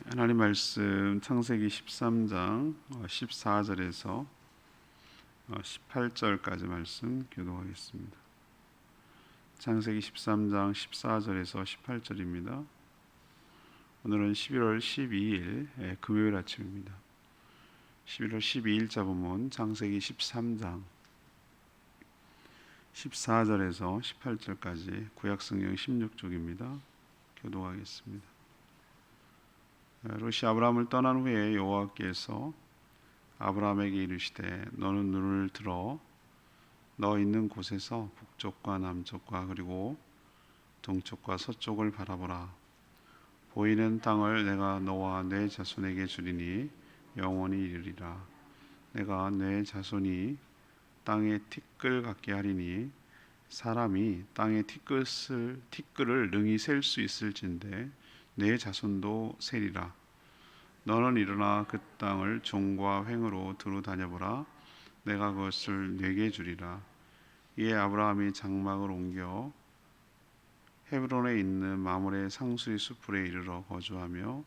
하나님 말씀 창세기 13장 14절에서 18절까지 말씀 교독하겠습니다. 창세기 13장 14절에서 18절입니다. 오늘은 11월 12일 금요일 아침입니다. 11월 12일자 본문 창세기 13장 14절에서 18절까지 구약성경 16쪽입니다. 교독하겠습니다. 롯이 아브라함을 떠난 후에 여호와께서 아브라함에게 이르시되 너는 눈을 들어 너 있는 곳에서 북쪽과 남쪽과 그리고 동쪽과 서쪽을 바라보라. 보이는 땅을 내가 너와 내 자손에게 주리니 영원히 이르리라. 내가 내 자손이 땅의 티끌 같게 하리니 사람이 땅의 티끌을 능히 셀 수 있을진데 내 자손도 세리라. 너는 일어나 그 땅을 종과 횡으로 두루 다녀보라. 내가 그것을 네게 주리라. 이에 아브라함이 장막을 옮겨 헤브론에 있는 마므레 상수리 수풀에 이르러 거주하며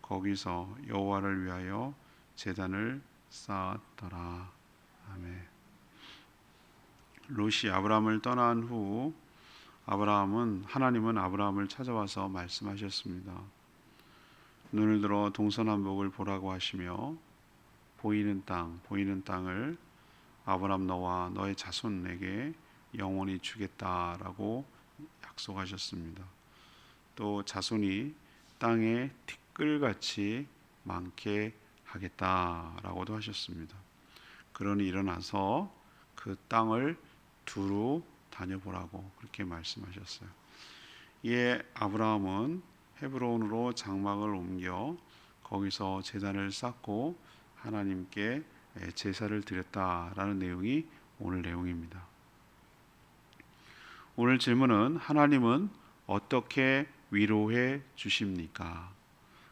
거기서 여호와를 위하여 제단을 쌓았더라. 아멘. 롯이 아브라함을 떠난 후 하나님은 아브라함을 찾아와서 말씀하셨습니다. 눈을 들어 동서남북을 보라고 하시며 보이는 땅을 아브라함 너와 너의 자손에게 영원히 주겠다라고 약속하셨습니다. 또 자손이 땅에 티끌같이 많게 하겠다라고도 하셨습니다. 그러니 일어나서 그 땅을 두루 다녀보라고 그렇게 말씀하셨어요. 이에 아브라함은 헤브론으로 장막을 옮겨 거기서 제단을 쌓고 하나님께 제사를 드렸다라는 내용이 오늘 내용입니다. 오늘 질문은 하나님은 어떻게 위로해 주십니까?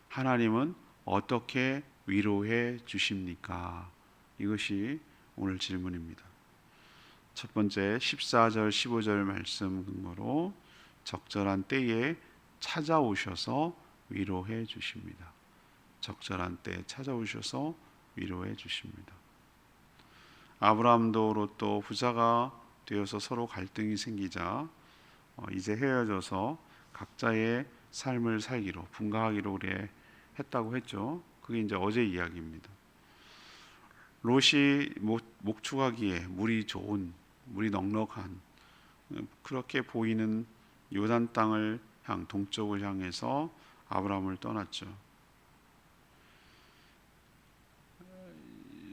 하나님은 어떻게 위로해 주십니까? 이것이 오늘 질문입니다. 첫 번째 14절 15절 말씀 근거로 적절한 때에 찾아오셔서 위로해 주십니다. 적절한 때에 찾아오셔서 위로해 주십니다. 아브라함도 롯도 부자가 되어서 서로 갈등이 생기자 이제 헤어져서 각자의 삶을 살기로 분가하기로 그래 했다고 했죠. 그게 이제 어제 이야기입니다. 롯이 목축하기에 물이 좋은, 물이 넉넉한 그렇게 보이는 요단 땅을 동쪽을 향해서 아브라함을 떠났죠.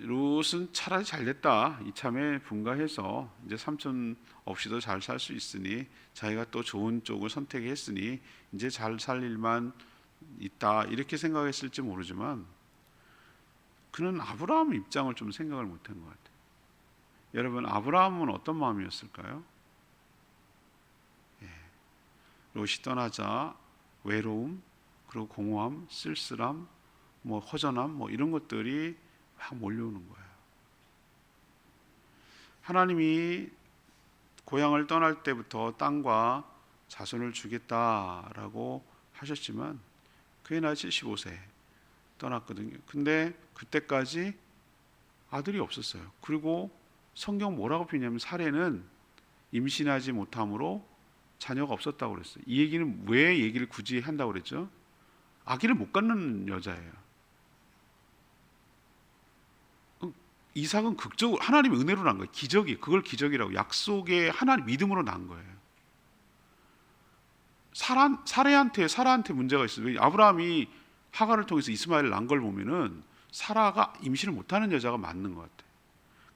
롯은 차라리 잘됐다. 이참에 분가해서 이제 삼촌 없이도 잘 살 수 있으니 자기가 또 좋은 쪽을 선택했으니 이제 잘 살 일만 있다 이렇게 생각했을지 모르지만 그는 아브라함 입장을 좀 생각을 못한 것 같아요. 여러분 아브라함은 어떤 마음이었을까요? 롯이 떠나자 외로움, 그리고 공허함, 쓸쓸함, 허전함, 이런 것들이 막 몰려오는 거예요. 하나님이 고향을 떠날 때부터 땅과 자손을 주겠다라고 하셨지만 그의 나이 75세 떠났거든요. 근데 그때까지 아들이 없었어요. 그리고 성경 뭐라고 표현하냐면 사례는 임신하지 못함으로 자녀가 없었다고 그랬어요. 이 얘기는 왜 얘기를 굳이 한다고 그랬죠? 아기를 못 갖는 여자예요. 이삭은 극적으로 하나님의 은혜로 난 거예요. 그걸 기적이라고, 약속의 하나님 믿음으로 난 거예요. 사라한테 문제가 있어요. 아브라함이 하갈을 통해서 이스마엘을 낳은 걸 보면은 사라가 임신을 못하는 여자가 맞는 것 같아요.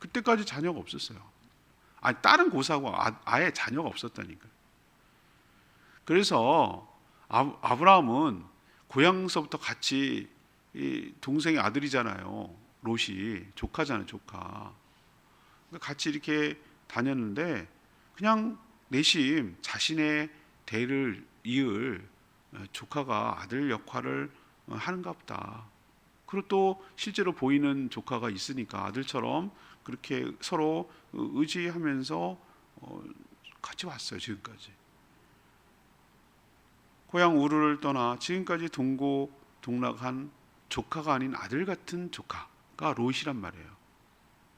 그때까지 자녀가 없었어요. 다른 고사하고 아예 자녀가 없었다니까요. 그래서 아브라함은 고향서부터 같이 동생의 아들이잖아요. 롯이 조카잖아요, 조카. 같이 이렇게 다녔는데 그냥 내심 자신의 대를 이을 조카가 아들 역할을 하는가 보다. 그리고 또 실제로 보이는 조카가 있으니까 아들처럼 그렇게 서로 의지하면서 같이 왔어요, 지금까지. 고향 우르를 떠나 지금까지 동락한 조카가 아닌 아들 같은 조카가 롯이란 말이에요.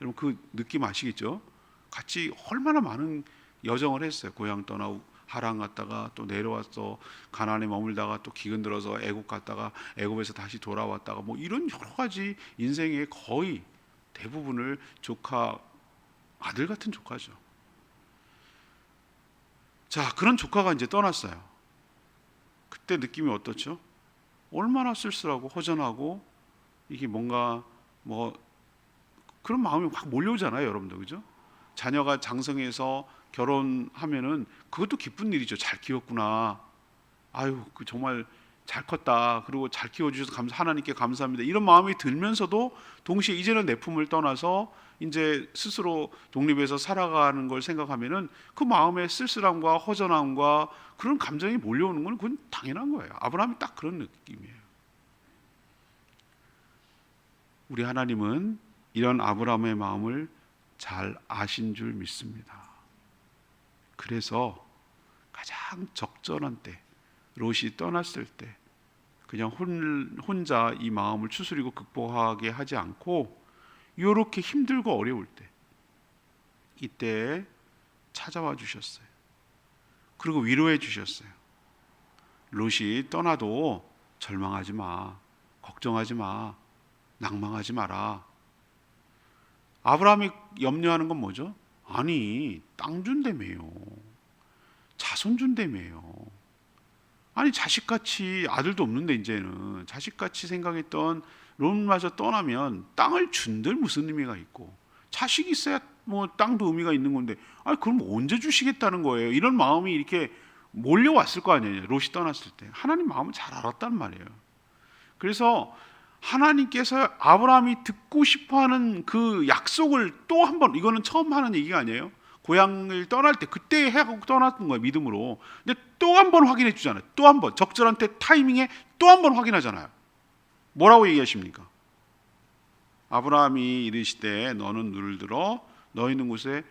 여러분 그 느낌 아시겠죠? 같이 얼마나 많은 여정을 했어요. 고향 떠나고 하란 갔다가 또 내려와서 가나안에 머물다가 또 기근 들어서 애굽 갔다가 애굽에서 다시 돌아왔다가 뭐 이런 여러 가지 인생의 거의 대부분을 아들 같은 조카죠. 자, 그런 조카가 이제 떠났어요. 그때 느낌이 어떻죠? 얼마나 쓸쓸하고 허전하고 이게 뭔가 뭐 그런 마음이 확 몰려오잖아요, 여러분들. 그죠? 자녀가 장성해서 결혼하면은 그것도 기쁜 일이죠. 잘 키웠구나. 아유, 그 정말 잘 컸다. 그리고 잘 키워주셔서 하나님께 감사합니다. 이런 마음이 들면서도 동시에 이제는 내 품을 떠나서 이제 스스로 독립해서 살아가는 걸 생각하면은 그 마음의 쓸쓸함과 허전함과 그런 감정이 몰려오는 건 그건 당연한 거예요. 아브라함이 딱 그런 느낌이에요. 우리 하나님은 이런 아브라함의 마음을 잘 아신 줄 믿습니다. 그래서 가장 적절한 때, 롯이 떠났을 때 그냥 혼자 이 마음을 추스리고 극복하게 하지 않고 이렇게 힘들고 어려울 때 이때 찾아와 주셨어요. 그리고 위로해 주셨어요. 롯이 떠나도 절망하지 마, 걱정하지 마, 낭망하지 마라. 아브라함이 염려하는 건 뭐죠? 아니, 땅 준다며요. 자손 준다며요. 아니, 자식같이, 아들도 없는데 이제는 자식같이 생각했던 롯마저 떠나면 땅을 준들 무슨 의미가 있고, 자식이 있어야 뭐 땅도 의미가 있는 건데, 아니 그럼 언제 주시겠다는 거예요? 이런 마음이 이렇게 몰려왔을 거 아니에요, 롯이 떠났을 때. 하나님 마음을 잘 알았단 말이에요. 그래서 하나님께서 아브라함이 듣고 싶어하는 그 약속을 또 한 번, 이거는 처음 하는 얘기가 아니에요. 고향을 떠날 때 그때 해하고 떠났던 거예요, 믿음으로. 근데 또 한 번 확인해 주잖아요. 또 한 번 적절한 때 타이밍에 또 한 번 확인하잖아요. 뭐라고 얘기하십니까? 아브라함이 이르시되 너는 눈을 들어 너 있는 곳에,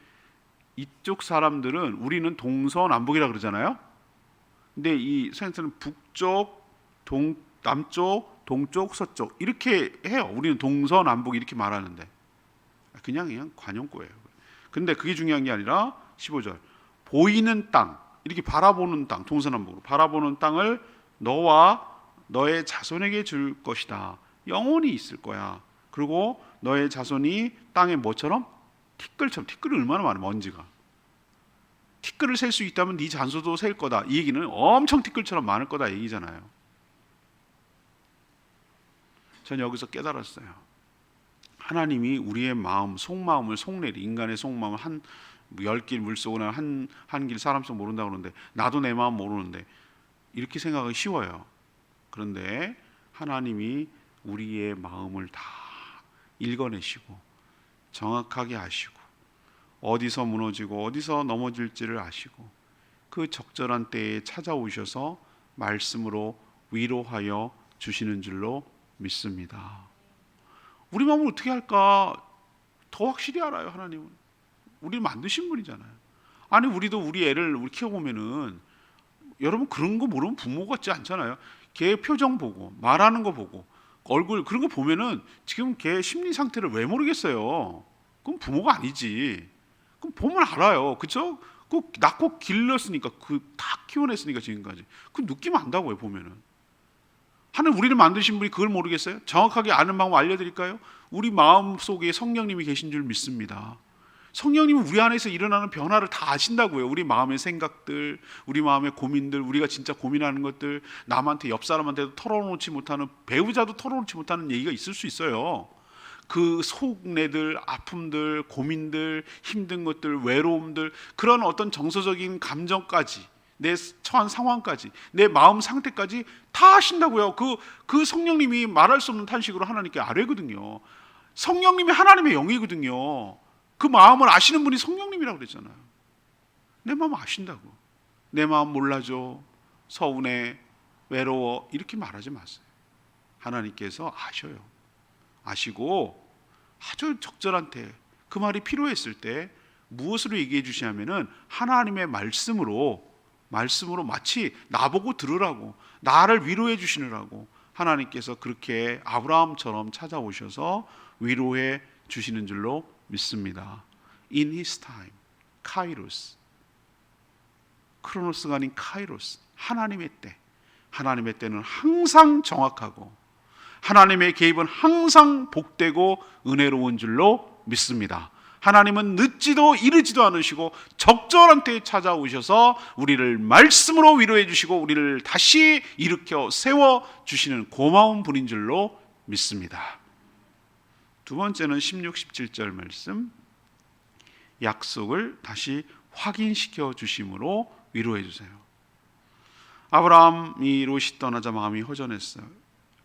이쪽 사람들은 우리는 동서남북이라 그러잖아요. 근데 이 선생님은 북쪽, 남쪽, 동쪽, 서쪽 이렇게 해요. 우리는 동서남북 이렇게 말하는데 그냥 관용구예요. 근데 그게 중요한 게 아니라 15절 보이는 땅, 이렇게 바라보는 땅, 동서남북으로 바라보는 땅을 너와 너의 자손에게 줄 것이다. 영원히 있을 거야. 그리고 너의 자손이 땅에 뭐처럼? 티끌처럼. 티끌이 얼마나 많아, 먼지가. 티끌을 셀 수 있다면 네 잔소도 셀 거다. 이 얘기는 엄청 티끌처럼 많을 거다 얘기잖아요. 전 여기서 깨달았어요. 하나님이 우리의 마음, 속마음을 속내리, 인간의 속마음을 한 10길 물속이나 한 길 사람 속 모른다고 그러는데 나도 내 마음 모르는데 이렇게 생각하기 쉬워요. 그런데 하나님이 우리의 마음을 다 읽어내시고 정확하게 아시고 어디서 무너지고 어디서 넘어질지를 아시고 그 적절한 때에 찾아오셔서 말씀으로 위로하여 주시는 줄로 믿습니다. 우리 마음을 어떻게 할까 더 확실히 알아요. 하나님은 우리를 만드신 분이잖아요. 아니 우리도 우리 애를 키워보면은 여러분 그런 거 모르면 부모 같지 않잖아요. 걔 표정 보고 말하는 거 보고 얼굴 그런 거 보면은 지금 걔 심리 상태를 왜 모르겠어요. 그럼 부모가 아니지. 그럼 보면 알아요. 그렇죠? 그 낳고 길렀으니까 그 다 키워냈으니까 지금까지 그 느낌 안다고요. 보면은 하나님 우리를 만드신 분이 그걸 모르겠어요? 정확하게 아는 방법 알려드릴까요? 우리 마음 속에 성령님이 계신 줄 믿습니다. 성령님은 우리 안에서 일어나는 변화를 다 아신다고요. 우리 마음의 생각들, 우리 마음의 고민들, 우리가 진짜 고민하는 것들, 남한테 옆 사람한테도 털어놓지 못하는, 배우자도 털어놓지 못하는 얘기가 있을 수 있어요. 그 속내들, 아픔들, 고민들, 힘든 것들, 외로움들, 그런 어떤 정서적인 감정까지, 내 처한 상황까지, 내 마음 상태까지 다 아신다고요. 그 성령님이 말할 수 없는 탄식으로 하나님께 아뢰거든요. 성령님이 하나님의 영이거든요. 그 마음을 아시는 분이 성령님이라고 그랬잖아요. 내 마음 아신다고. 내 마음 몰라줘, 서운해, 외로워 이렇게 말하지 마세요. 하나님께서 아셔요. 아시고 아주 적절한 때, 그 말이 필요했을 때 무엇으로 얘기해 주시냐면은 하나님의 말씀으로 마치 나보고 들으라고, 나를 위로해 주시느라고 하나님께서 그렇게 아브라함처럼 찾아오셔서 위로해 주시는 줄로 믿습니다. In His time, 카이로스. 크로노스가 아닌 카이로스. 하나님의 때. 하나님의 때는 항상 정확하고 하나님의 개입은 항상 복되고 은혜로운 줄로 믿습니다. 하나님은 늦지도 이르지도 않으시고 적절한 때에 찾아오셔서 우리를 말씀으로 위로해 주시고 우리를 다시 일으켜 세워 주시는 고마운 분인 줄로 믿습니다. 두 번째는 16, 17절 말씀, 약속을 다시 확인시켜 주심으로 위로해 주세요. 아브라함이 롯이 떠나자 마음이 허전했어요.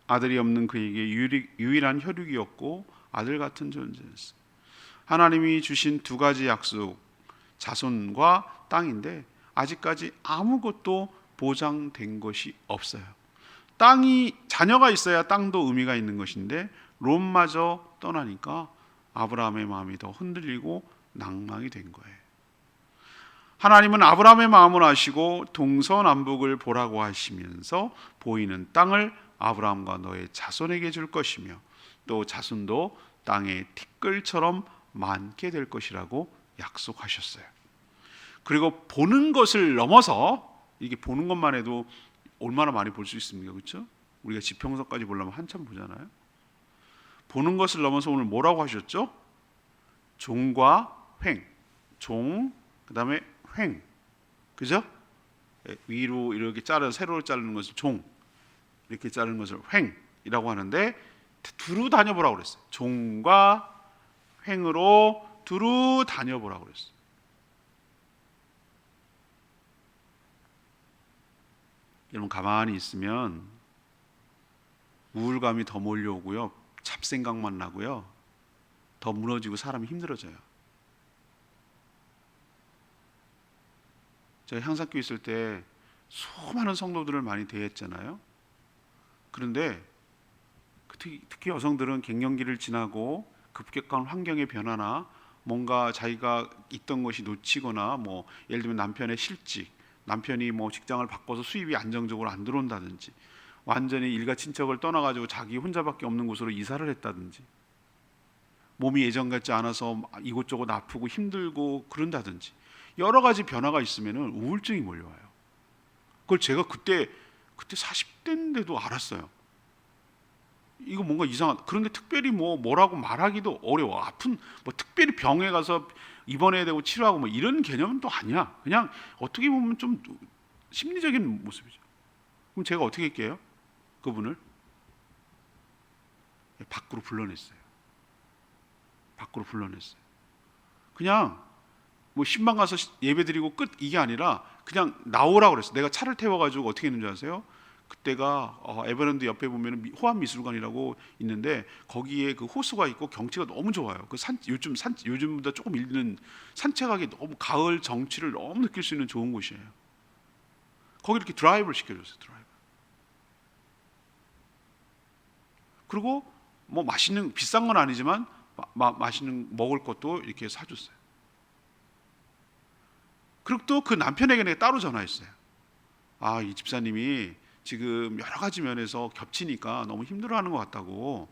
아들이 없는 그에게 유일한 혈육이었고 아들 같은 존재였어요. 하나님이 주신 두 가지 약속, 자손과 땅인데 아직까지 아무것도 보장된 것이 없어요. 땅이, 자녀가 있어야 땅도 의미가 있는 것인데 롯마저 떠나니까 아브라함의 마음이 더 흔들리고 낭망이 된 거예요. 하나님은 아브라함의 마음을 아시고 동서남북을 보라고 하시면서 보이는 땅을 아브라함과 너의 자손에게 줄 것이며 또 자손도 땅의 티끌처럼 많게 될 것이라고 약속하셨어요. 그리고 보는 것을 넘어서, 이게 보는 것만 해도 얼마나 많이 볼 수 있습니까? 그렇죠? 우리가 지평선까지 보려면 한참 보잖아요. 보는 것을 넘어서 오늘 뭐라고 하셨죠? 종과 횡. 종, 그 다음에 횡. 그죠? 위로 이렇게 세로로 자르는 것을 종, 이렇게 자르는 것을 횡이라고 하는데 두루 다녀보라고 그랬어요. 종과 횡으로 두루 다녀보라고 그랬어요. 여러분, 가만히 있으면 우울감이 더 몰려오고요, 잡생각만 나고요, 더 무너지고 사람이 힘들어져요. 제가 향사교회 있을 때 수많은 성도들을 많이 대했잖아요. 그런데 특히 여성들은 갱년기를 지나고 급격한 환경의 변화나 뭔가 자기가 있던 것이 놓치거나, 뭐 예를 들면 남편의 실직, 남편이 뭐 직장을 바꿔서 수입이 안정적으로 안 들어온다든지, 완전히 일가 친척을 떠나가지고 자기 혼자밖에 없는 곳으로 이사를 했다든지, 몸이 예전 같지 않아서 이곳저곳 아프고 힘들고 그런다든지, 여러 가지 변화가 있으면 우울증이 몰려와요. 그걸 제가 그때 40대인데도 알았어요. 이거 뭔가 이상한. 그런데 특별히 뭐라고 말하기도 어려워. 뭐 특별히 병에 가서 입원해야 되고 치료하고 뭐 이런 개념은 또 아니야. 그냥 어떻게 보면 좀 심리적인 모습이죠. 그럼 제가 어떻게 할게요? 그분을 밖으로 불러냈어요. 밖으로 불러냈어요. 그냥 뭐 신방 가서 예배드리고 끝, 이게 아니라 그냥 나오라고 그랬어요. 내가 차를 태워가지고 어떻게 했는지 아세요? 그때가 에버랜드 옆에 보면 호암미술관이라고 있는데 거기에 그 호수가 있고 경치가 너무 좋아요. 요즘보다 조금 있는 산책하기 너무, 가을 정취를 너무 느낄 수 있는 좋은 곳이에요. 거기 이렇게 드라이브를 시켜줬어요. 드라이브. 그리고 뭐 맛있는, 비싼 건 아니지만 맛있는 먹을 것도 이렇게 사줬어요. 그리고 또 그 남편에게 내가 따로 전화했어요. 이 집사님이 지금 여러 가지 면에서 겹치니까 너무 힘들어하는 것 같다고.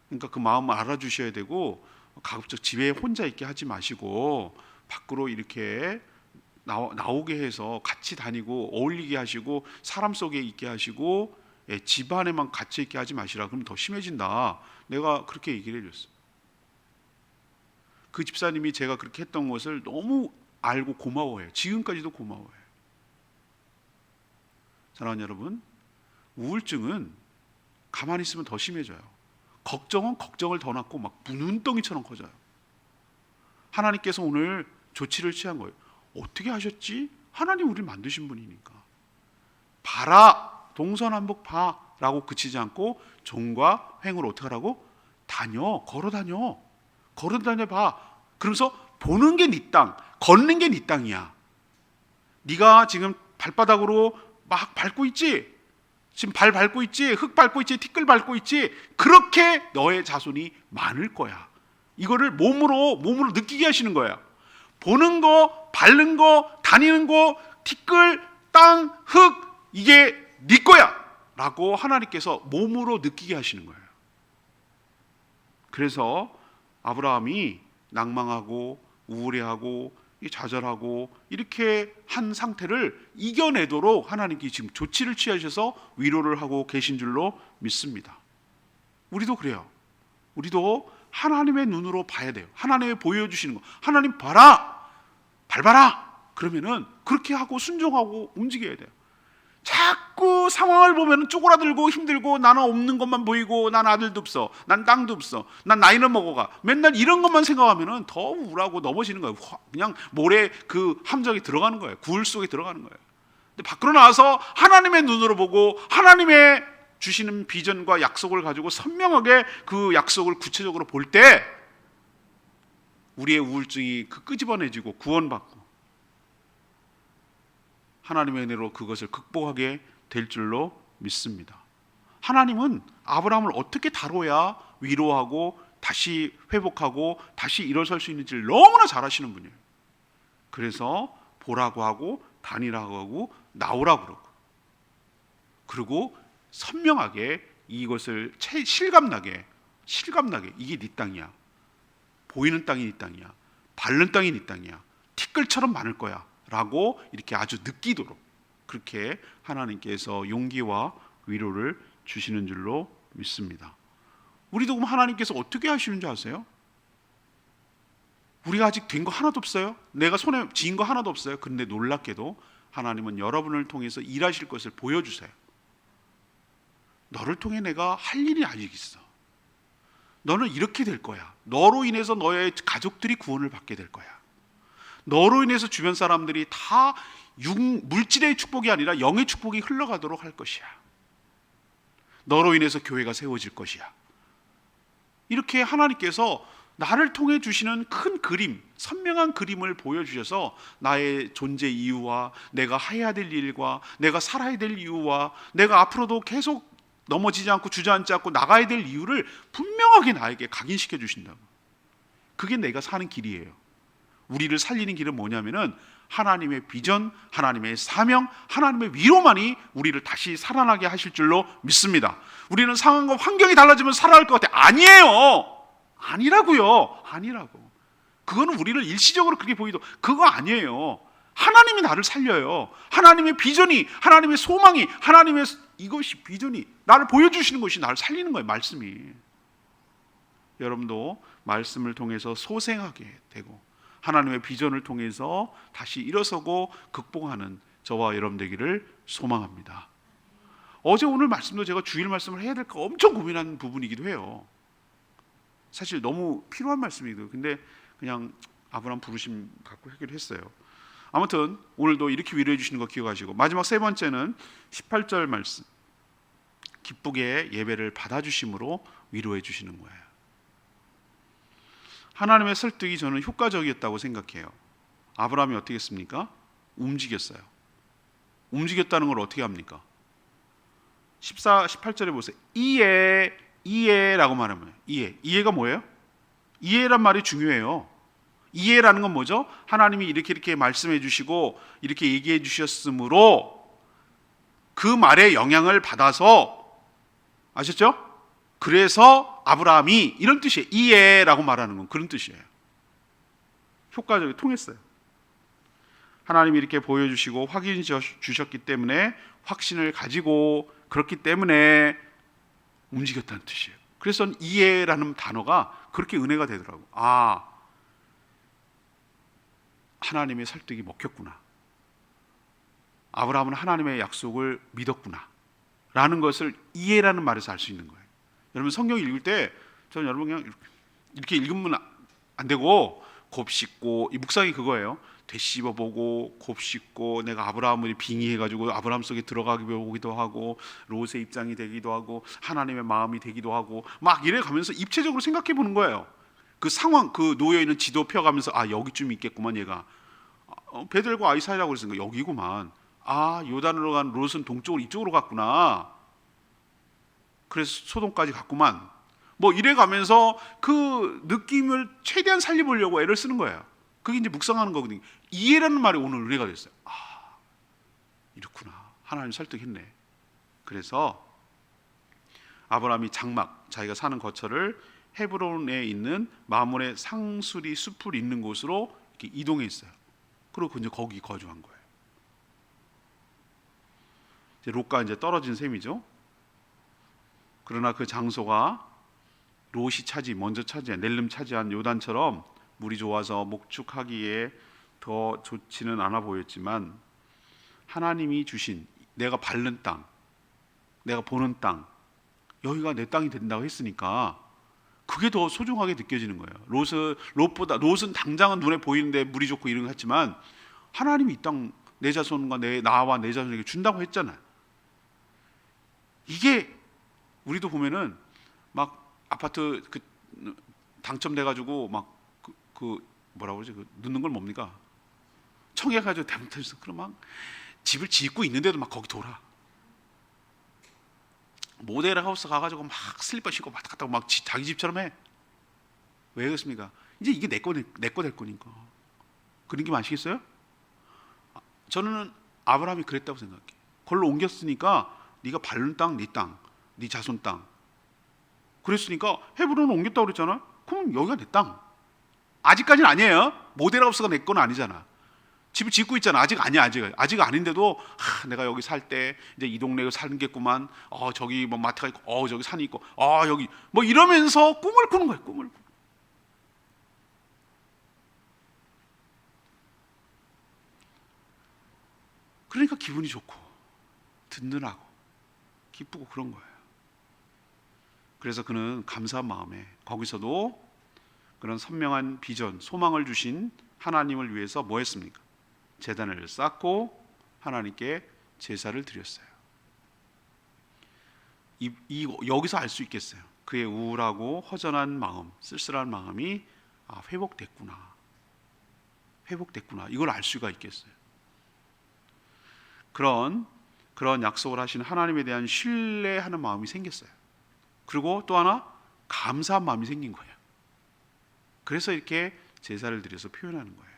그러니까 그 마음을 알아주셔야 되고, 가급적 집에 혼자 있게 하지 마시고 밖으로 이렇게 나오게 해서 같이 다니고 어울리게 하시고 사람 속에 있게 하시고, 집 안에만 갇혀 있게 하지 마시라. 그러면 더 심해진다. 내가 그렇게 얘기를 해줬어요. 그 집사님이 제가 그렇게 했던 것을 너무 알고 고마워해요. 지금까지도 고마워해요. 사랑하는 여러분, 우울증은 가만히 있으면 더 심해져요. 걱정은 걱정을 더 낳고 막 눈덩이처럼 커져요. 하나님께서 오늘 조치를 취한 거예요. 어떻게 하셨지? 하나님 우리를 만드신 분이니까. 봐라, 동서남북 봐라고 그치지 않고 종과 횡으로 어떻게 하라고? 걸어 다녀 봐. 그러면서 보는 게 네 땅, 걷는 게 네 땅이야. 네가 지금 발바닥으로 막 밟고 있지? 지금 발 밟고 있지? 흙 밟고 있지? 티끌 밟고 있지? 그렇게 너의 자손이 많을 거야. 이거를 몸으로 느끼게 하시는 거야. 보는 거, 밟는 거, 다니는 거, 티끌, 땅, 흙, 이게 네 거야 라고 하나님께서 몸으로 느끼게 하시는 거예요. 그래서 아브라함이 낭망하고 우울해하고 좌절하고 이렇게 한 상태를 이겨내도록 하나님께 지금 조치를 취하셔서 위로를 하고 계신 줄로 믿습니다. 우리도 그래요. 우리도 하나님의 눈으로 봐야 돼요. 하나님이 보여주시는 거, 하나님 봐라, 밟아라, 그러면은 그렇게 하고 순종하고 움직여야 돼요. 자꾸 상황을 보면 쪼그라들고 힘들고 나는 없는 것만 보이고 난 아들도 없어, 난 땅도 없어, 난 나이는 먹어가, 맨날 이런 것만 생각하면은 더 우울하고 넘어지는 거예요. 그냥 모래 그 함정에 들어가는 거예요. 구울 속에 들어가는 거예요. 근데 밖으로 나와서 하나님의 눈으로 보고 하나님의 주시는 비전과 약속을 가지고 선명하게 그 약속을 구체적으로 볼 때 우리의 우울증이 끄집어내지고 구원받고 하나님의 은혜로 그것을 극복하게 될 줄로 믿습니다. 하나님은 아브라함을 어떻게 다뤄야 위로하고 다시 회복하고 다시 일어설 수 있는지를 너무나 잘 아시는 분이에요. 그래서 보라고 하고 다니라고 하고 나오라고 그러고, 그리고 선명하게 이것을 실감나게 이게 네 땅이야, 보이는 땅이 네 땅이야, 밟는 땅이 네 땅이야, 티끌처럼 많을 거야 라고 이렇게 아주 느끼도록 그렇게 하나님께서 용기와 위로를 주시는 줄로 믿습니다. 우리도 그럼 하나님께서 어떻게 하시는지 아세요? 우리가 아직 된 거 하나도 없어요. 내가 손에 쥐인 거 하나도 없어요. 그런데 놀랍게도 하나님은 여러분을 통해서 일하실 것을 보여주세요. 너를 통해 내가 할 일이 아직 있어. 너는 이렇게 될 거야. 너로 인해서 너의 가족들이 구원을 받게 될 거야. 너로 인해서 주변 사람들이 다 물질의 축복이 아니라 영의 축복이 흘러가도록 할 것이야. 너로 인해서 교회가 세워질 것이야. 이렇게 하나님께서 나를 통해 주시는 큰 그림, 선명한 그림을 보여주셔서 나의 존재 이유와 내가 해야 될 일과 내가 살아야 될 이유와 내가 앞으로도 계속 넘어지지 않고 주저앉지 않고 나가야 될 이유를 분명하게 나에게 각인시켜 주신다고. 그게 내가 사는 길이에요. 우리를 살리는 길은 뭐냐면은 하나님의 비전, 하나님의 사명, 하나님의 위로만이 우리를 다시 살아나게 하실 줄로 믿습니다. 우리는 상황과 환경이 달라지면 살아날 것 같아. 아니에요. 아니라고요. 아니라고. 그거는 우리를 일시적으로 그렇게 보이도 그거 아니에요. 하나님이 나를 살려요. 하나님의 비전이, 하나님의 소망이, 하나님의 이것이 비전이 나를 보여주시는 것이 나를 살리는 거예요. 말씀이. 여러분도 말씀을 통해서 소생하게 되고 하나님의 비전을 통해서 다시 일어서고 극복하는 저와 여러분 되기를 소망합니다. 어제 오늘 말씀도 제가 주일 말씀을 해야 될까 엄청 고민한 부분이기도 해요. 사실 너무 필요한 말씀이거든요. 근데 그냥 아브라함 부르심 갖고 하기로 했어요. 아무튼 오늘도 이렇게 위로해 주시는 거 기억하시고, 마지막 세 번째는 18절 말씀, 기쁘게 예배를 받아주심으로 위로해 주시는 거예요. 하나님의 설득이 저는 효과적이었다고 생각해요. 아브라함이 어떻게 했습니까? 움직였어요. 움직였다는 걸 어떻게 합니까? 18절에 보세요. 이해라고 말하면 이해가 뭐예요? 이해란 말이 중요해요. 이해라는 건 뭐죠? 하나님이 이렇게 말씀해 주시고 이렇게 얘기해 주셨으므로 그 말에 영향을 받아서, 아셨죠? 그래서 아브라함이 이런 뜻이에요. 이해라고 말하는 건 그런 뜻이에요. 효과적이 통했어요. 하나님이 이렇게 보여주시고 확인 주셨기 때문에 확신을 가지고 그렇기 때문에 움직였다는 뜻이에요. 그래서 이해라는 단어가 그렇게 은혜가 되더라고요. 아, 하나님의 설득이 먹혔구나. 아브라함은 하나님의 약속을 믿었구나 라는 것을 이해라는 말에서 알 수 있는 거예요. 여러분 성경 읽을 때 저는 여러분 그냥 이렇게 읽으면 안 되고 곱씹고, 이 묵상이 그거예요. 되씹어보고 곱씹고, 내가 아브라함을 빙의해가지고 아브라함 속에 들어가게 보기도 하고 롯의 입장이 되기도 하고 하나님의 마음이 되기도 하고 막 이래 가면서 입체적으로 생각해 보는 거예요. 그 상황, 그 놓여있는 지도 펴가면서 아 여기쯤 있겠구만, 얘가 베델과 아이 사이라고 그랬으니까 여기구만. 아 요단으로 간 롯은 동쪽으로 이쪽으로 갔구나. 그래서 소돔까지 갔구만. 뭐 이래 가면서 그 느낌을 최대한 살려보려고 애를 쓰는 거예요. 그게 이제 묵상하는 거거든요. 이해라는 말이 오늘 은혜가 됐어요. 아 이렇구나, 하나님 설득했네. 그래서 아브라함이 장막, 자기가 사는 거처를 헤브론에 있는 마므레 상수리 숲을 있는 곳으로 이렇게 이동해 있어요. 그리고 이제 거기 거주한 거예요. 이제 롯과 이제 떨어진 셈이죠. 그러나 그 장소가 롯이 먼저 차지한, 넬름 차지한 요단처럼 물이 좋아서 목축하기에 더 좋지는 않아 보였지만, 하나님이 주신 내가 밟는 땅, 내가 보는 땅, 여기가 내 땅이 된다고 했으니까 그게 더 소중하게 느껴지는 거예요. 롯은 당장은 눈에 보이는데 물이 좋고 이런 것 같지만, 하나님이 이 땅 내 자손과 나와 내 자손에게 준다고 했잖아요. 이게 우리도 보면은 막 아파트 당첨돼가지고 막 뭐라고 그러지? 넣는 걸 뭡니까? 청약해가지고 잘못해서 그럼 막 집을 짓고 있는데도 막 거기 돌아. 모델 하우스 가가지고 막 슬리퍼 신고 왔다 갔다 하고 막 자기 집처럼 해. 왜 그렇습니까? 이제 이게 내 거 될 거니까. 그런 게 아시겠어요? 저는 아브라함이 그랬다고 생각해. 걸로 옮겼으니까 네가 밟는 땅, 네 자손 땅. 그랬으니까 헤브론을 옮겼다고 그랬잖아. 그럼 여기가 내 땅. 아직까지는 아니에요. 모델하우스가 내 건 아니잖아. 집을 짓고 있잖아. 아직 아니야. 아직 아닌데도 내가 여기 살 때 이제 이 동네에 살겠구만. 저기 뭐 마트가 있고, 저기 산이 있고, 여기 뭐 이러면서 꿈을 꾸는 거예요. 꿈을. 그러니까 기분이 좋고 든든하고 기쁘고 그런 거예요. 그래서 그는 감사한 마음에 거기서도 그런 선명한 비전, 소망을 주신 하나님을 위해서 뭐 했습니까? 제단을 쌓고 하나님께 제사를 드렸어요. 여기서 알 수 있겠어요. 그의 우울하고 허전한 마음, 쓸쓸한 마음이 회복됐구나. 이걸 알 수가 있겠어요. 그런 약속을 하신 하나님에 대한 신뢰하는 마음이 생겼어요. 그리고 또 하나 감사한 마음이 생긴 거예요. 그래서 이렇게 제사를 드려서 표현하는 거예요.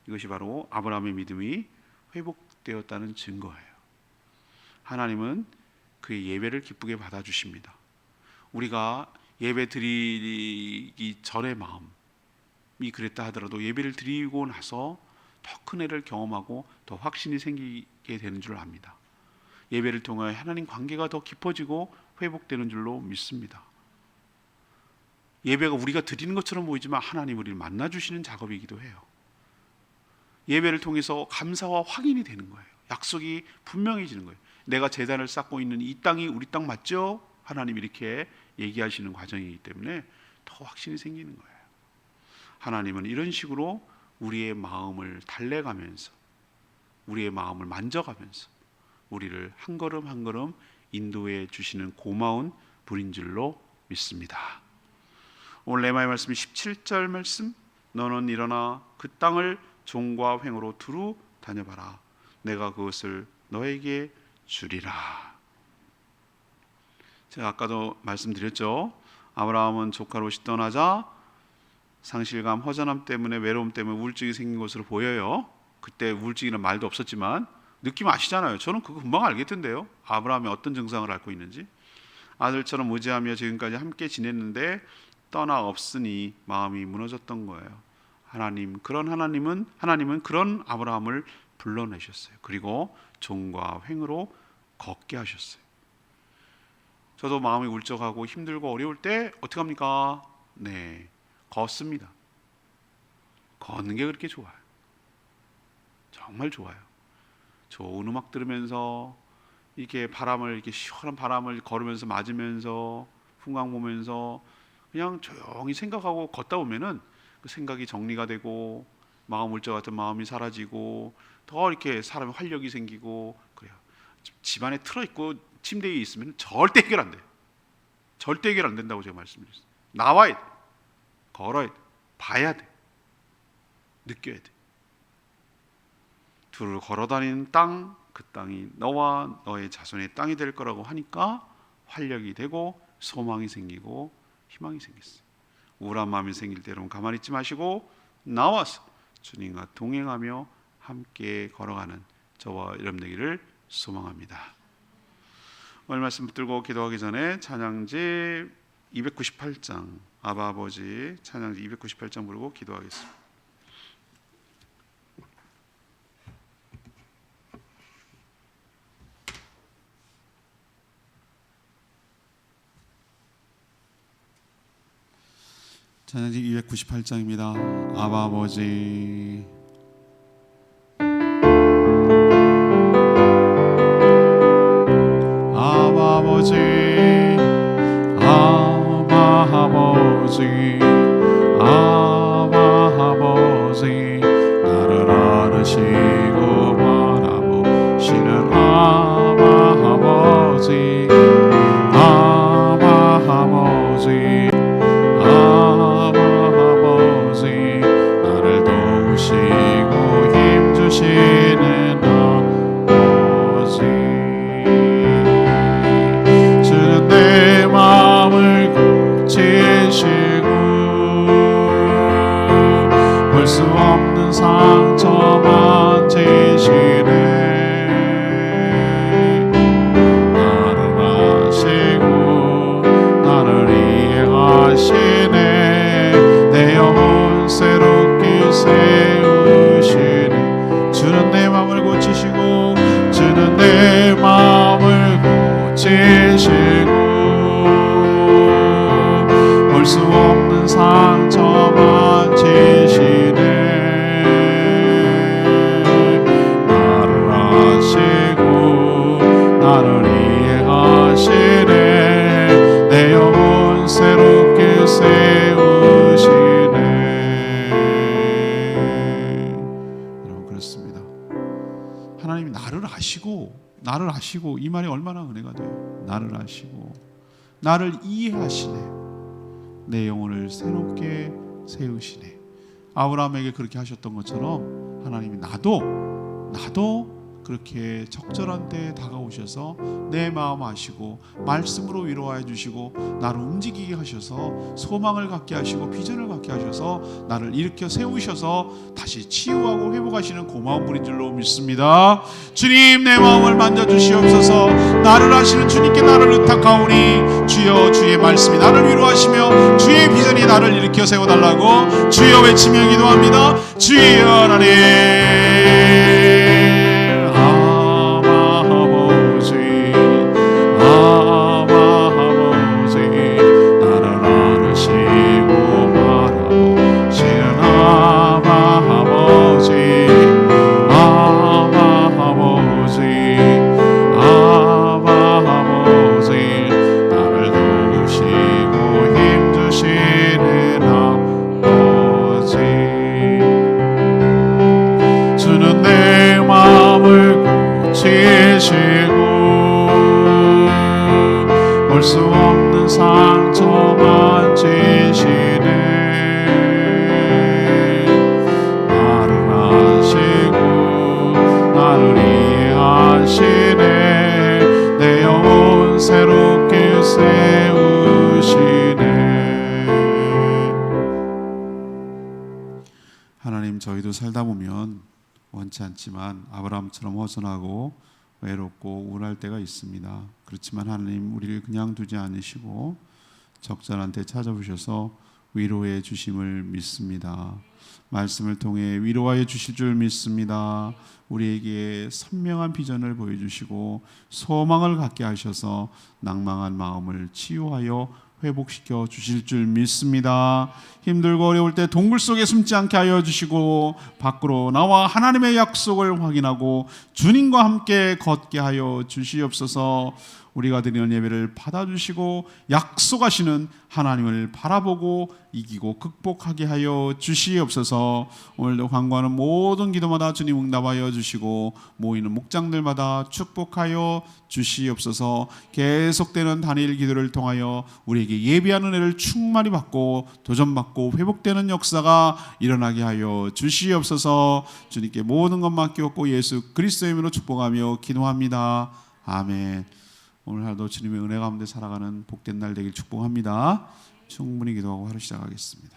이것이 바로 아브라함의 믿음이 회복되었다는 증거예요. 하나님은 그의 예배를 기쁘게 받아주십니다. 우리가 예배 드리기 전의 마음이 그랬다 하더라도 예배를 드리고 나서 더 큰 애를 경험하고 더 확신이 생기게 되는 줄 압니다. 예배를 통하여 하나님 관계가 더 깊어지고 회복되는 줄로 믿습니다. 예배가 우리가 드리는 것처럼 보이지만 하나님 우리를 만나주시는 작업이기도 해요. 예배를 통해서 감사와 확인이 되는 거예요. 약속이 분명해지는 거예요. 내가 제단을 쌓고 있는 이 땅이 우리 땅 맞죠? 하나님 이렇게 얘기하시는 과정이기 때문에 더 확신이 생기는 거예요. 하나님은 이런 식으로 우리의 마음을 달래가면서, 우리의 마음을 만져가면서 우리를 한 걸음 한 걸음 인도해 주시는 고마운 분인 줄로 믿습니다. 오늘 레마의 말씀이 17절 말씀, 너는 일어나 그 땅을 종과 횡으로 두루 다녀봐라. 내가 그것을 너에게 주리라. 제가 아까도 말씀드렸죠. 아브라함은 조카 롯이 떠나자 상실감, 허전함 때문에, 외로움 때문에 우울증이 생긴 것으로 보여요. 그때 우울증이라는 말도 없었지만 느낌 아시잖아요. 저는 그거 금방 알겠던데요. 아브라함이 어떤 증상을 앓고 있는지. 아들처럼 의지하며 지금까지 함께 지냈는데 떠나 없으니 마음이 무너졌던 거예요. 하나님은 그런 아브라함을 불러내셨어요. 그리고 종과 횡으로 걷게 하셨어요. 저도 마음이 울적하고 힘들고 어려울 때 어떻게 합니까? 네, 걷습니다. 걷는 게 그렇게 좋아요. 정말 좋아요. 좋은 음악 들으면서 이렇게 시원한 바람을 걸으면서 맞으면서 풍광 보면서 그냥 조용히 생각하고 걷다 보면은 그 생각이 정리가 되고 마음 울적 같은 마음이 사라지고 더 이렇게 사람의 활력이 생기고 그래요. 집안에 틀어 있고 침대에 있으면 절대 해결 안 돼요. 절대 해결 안 된다고 제가 말씀드렸어요. 나와야 돼. 걸어야 돼. 봐야 돼. 느껴야 돼. 두루 걸어다니는 땅, 그 땅이 너와 너의 자손의 땅이 될 거라고 하니까 활력이 되고 소망이 생기고 희망이 생겼어요. 우울한 마음이 생길 때 여러분 가만히 있지 마시고 나와서 주님과 동행하며 함께 걸어가는 저와 여러분 되기를 소망합니다. 오늘 말씀 붙들고 기도하기 전에 찬양지 298장 아바 아버지 찬양지 298장 부르고 기도하겠습니다. 찬양지 298장입니다. 아바 아버지 아바 아버지 아바 아버지 아바 아버지 나를 안으시고 바라보시는 아바 아버지 아바 아버지 나를 도우시고 힘주시는 아버지 주는 내 마음을 고치시고 볼 수 없는 상처 만지시네 나를 아시고 나를 이해하시네 내 영혼 새롭게 세우시네 주는 내 마음을 고치시고 주는 내 마음을 고치시고 볼 수 없는 상처 만지시네 나를 아시고 나를 이해하시네 내 영혼 새롭게 세우시네 여러분 그렇습니다. 하나님이 나를 아시고 이 말이 얼마나 은혜가 돼요. 나를 아시고 나를 이해하시네 내 영혼을 새롭게 세우시네. 아브라함에게 그렇게 하셨던 것처럼 하나님이 나도 그렇게 적절한 때에 다가오셔서 내 마음 아시고 말씀으로 위로하여 주시고 나를 움직이게 하셔서 소망을 갖게 하시고 비전을 갖게 하셔서 나를 일으켜 세우셔서 다시 치유하고 회복하시는 고마운 분인 줄로 믿습니다. 주님 내 마음을 만져주시옵소서. 나를 아시는 주님께 나를 의탁하오니 주여 주의 말씀이 나를 위로하시며 주의 비전이 나를 일으켜 세워달라고 주여 외치며 기도합니다. 주여 하나님 볼 수 없는 상처 만지시네 나를 아시고 나를 이해하시네 내 영혼 새롭게 세우시네. 하나님 저희도 살다 보면 원치 않지만 아브라함처럼 허전하고 외롭고 우울할 때가 있습니다. 그렇지만 하나님 우리를 그냥 두지 않으시고 적절한 때 찾아오셔서 위로해 주심을 믿습니다. 말씀을 통해 위로하여 주실 줄 믿습니다. 우리에게 선명한 비전을 보여주시고 소망을 갖게 하셔서 낭망한 마음을 치유하여 회복시켜 주실 줄 믿습니다. 힘들고 어려울 때 동굴 속에 숨지 않게 하여 주시고 밖으로 나와 하나님의 약속을 확인하고 주님과 함께 걷게 하여 주시옵소서. 우리가 드리는 예배를 받아주시고 약속하시는 하나님을 바라보고 이기고 극복하게 하여 주시옵소서. 오늘도 간구하는 모든 기도마다 주님 응답하여 주시고 모이는 목장들마다 축복하여 주시옵소서. 계속되는 단일 기도를 통하여 우리에게 예비하는 은혜를 충만히 받고 도전받고 회복되는 역사가 일어나게 하여 주시옵소서. 주님께 모든 것 맡기옵고 예수 그리스도의 이름으로 축복하며 기도합니다. 아멘. 오늘 하루도 주님의 은혜 가운데 살아가는 복된 날 되길 축복합니다. 충분히 기도하고 하루 시작하겠습니다.